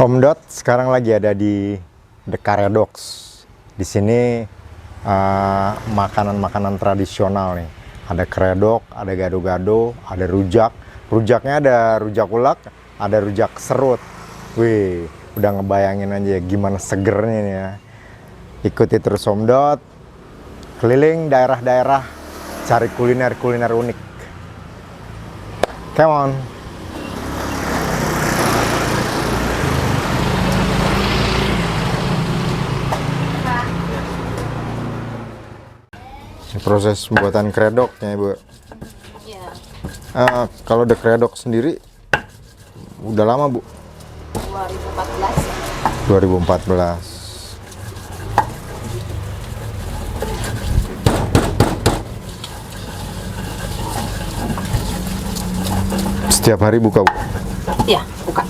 Om Dot sekarang lagi ada di The Karedox. Di sini makanan-makanan tradisional nih. Ada keredok, ada gado-gado, ada rujak. Rujaknya ada rujak ulek, ada rujak serut. Wih, udah ngebayangin aja gimana segernya nih ya. Ikuti terus Om Dot, keliling daerah-daerah, cari kuliner-kuliner unik. Come on. Proses pembuatan keredoknya, Bu. Iya. Kalau The Karedok sendiri udah lama, Bu? 2014. 2014. Setiap hari buka, Bu? Iya, buka.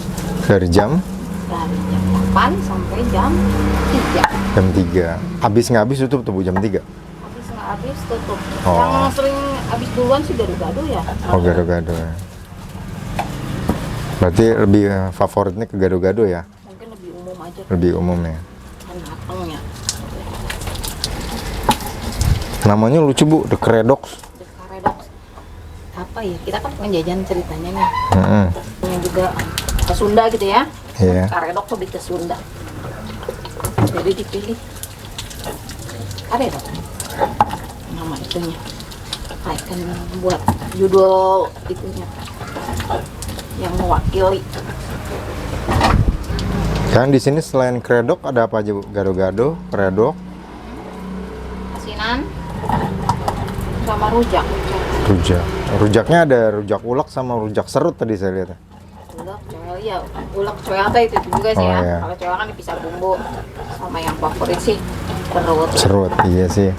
Dari jam? Dari jam 8 sampai jam 3. Jam 3. Habis nggak habis tutup tuh, Bu, jam 3? Habis nggak habis tutup. Oh. Yang sering habis duluan sih gado-gado ya. Oh, gado-gado ya. Berarti lebih favoritnya ke gado-gado ya? Mungkin lebih umum aja. Lebih umum ya. Kan matangnya. Namanya lucu, Bu, The Karedok. The Karedok. Apa ya? Kita kan penjajahan ceritanya nih. Heeh. Yang juga ke Sunda gitu ya. Iya. Karedok lebih ke Sunda. Jadi dipilih Karedok. Nama itunya. Icon buat judul itunya. Yang mewakili. Kan di sini selain keredok ada apa aja, Bu? Gado-gado, keredok, Asinan sama rujak. rujak. Rujaknya ada rujak ulek sama rujak serut tadi saya lihat. Ulek, coel, iya, ulek coel itu juga sih Oh, ya. iya. Kalau coel kan dipisah bumbu. Sama yang favorit sih serut. Serut, iya sih.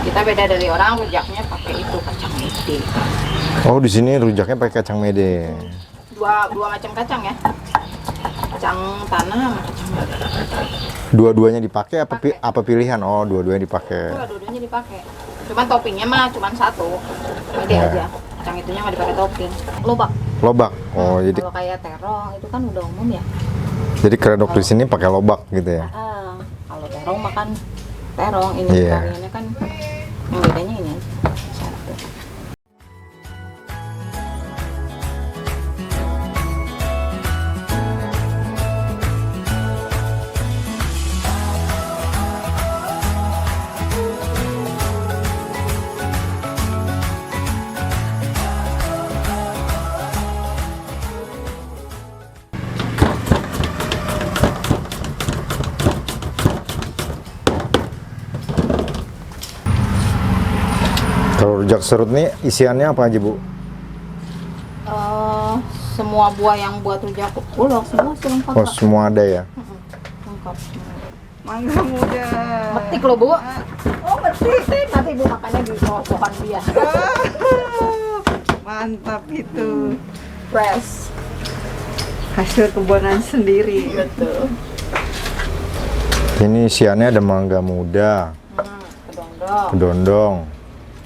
Kita beda dari orang, rujaknya pakai itu kacang mede. Oh, di sini rujaknya pakai kacang mede. Dua macam kacang ya. Kacang tanah sama kacang mede. Dua-duanya dipakai apa Pakai. apa pilihan? Oh, dua-duanya dipakai. Dua-duanya dipakai. Cuman toppingnya mah cuman satu. Mede Ya. aja. Kacang itunya mah dipakai topping. Lobak. Lobak. Oh, jadi Kalau kayak terong itu kan udah umum ya. keredok di sini pakai lobak gitu ya. Kalau terong makan terong, ini Iya. variannya kan yang bedanya ini aja. Satu. Kalau rujak serut nih isiannya apa aja, Bu? Semua buah yang buat rujak ulek semua sih lengkap. Oh, Kak. semua ada ya. Lengkap. Mangga muda. Metik loh, Bu. Oh, metik. Nanti Ibu makannya di pohon dia. Mantap itu. Fresh. Hasil kebun sendiri. Betul. Ini isiannya ada mangga muda, Kedondong, kedondong,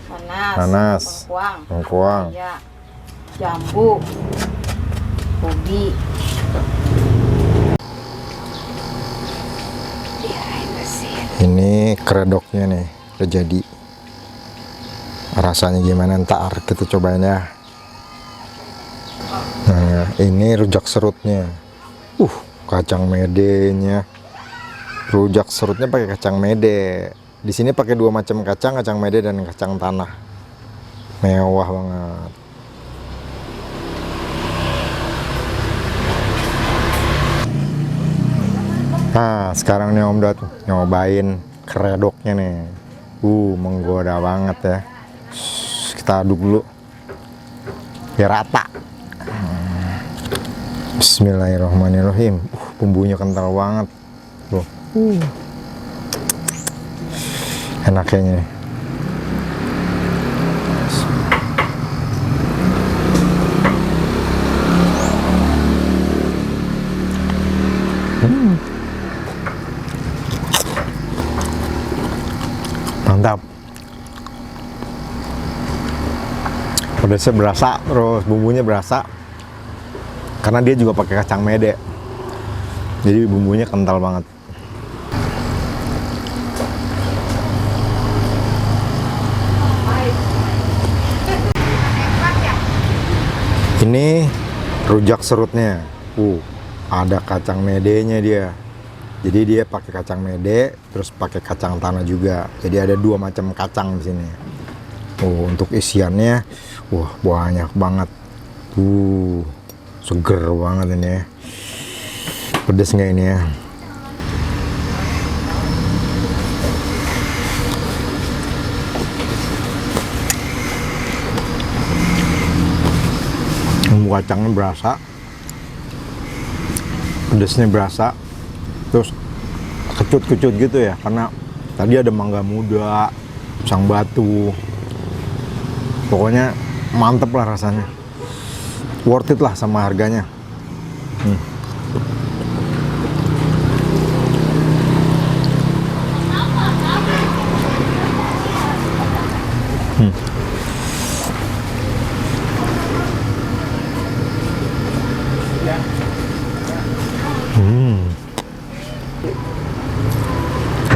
nanas, Nanas. lengkuang, lengkuang, ya, jambu, ubi. ini keredoknya nih udah jadi. Rasanya gimana ntar kita cobain ya. Nah, ini rujak serutnya. Kacang medenya. Rujak serutnya pakai kacang mede. Di sini pakai dua macam kacang, kacang mede dan kacang tanah. Mewah banget. Nah, sekarang nih Om Dot nyobain keredoknya nih. Menggoda banget ya. Kita aduk dulu. Biar rata. Bismillahirrahmanirrahim. Bumbunya kental banget. Tuh. Enak kayaknya. Mantap. Pedasnya berasa, terus bumbunya berasa. Karena dia juga pakai kacang mede. Jadi bumbunya kental banget. Ini rujak serutnya. Ada kacang medenya dia. Jadi dia pakai kacang mede, terus pakai kacang tanah juga. Jadi ada 2 macam kacang di sini. Untuk isiannya, banyak banget. Seger banget ini ya. Pedes nggak ini ya? Bumbu kacangnya berasa, pedesnya berasa, terus kecut-kecut gitu ya, karena tadi ada mangga muda, pisang batu, pokoknya mantep lah rasanya, worth it lah sama harganya.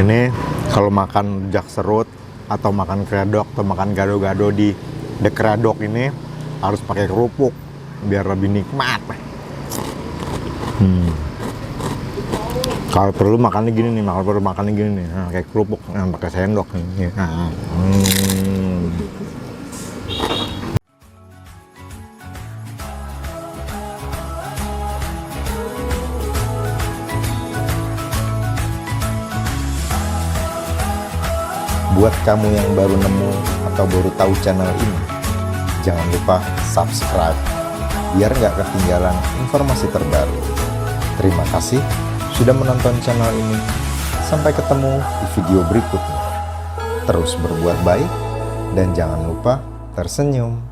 Ini kalau makan rujak serut atau makan kredok atau makan gado-gado di The Kredok ini harus pakai kerupuk biar lebih nikmat. Kalau perlu makannya gini nih, nah, kayak kerupuk, pakai sendok nih. Buat kamu yang baru nemu atau baru tahu channel ini, jangan lupa subscribe biar nggak ketinggalan informasi terbaru. Terima kasih sudah menonton channel ini. Sampai ketemu di video berikutnya. Terus berbuat baik dan jangan lupa tersenyum.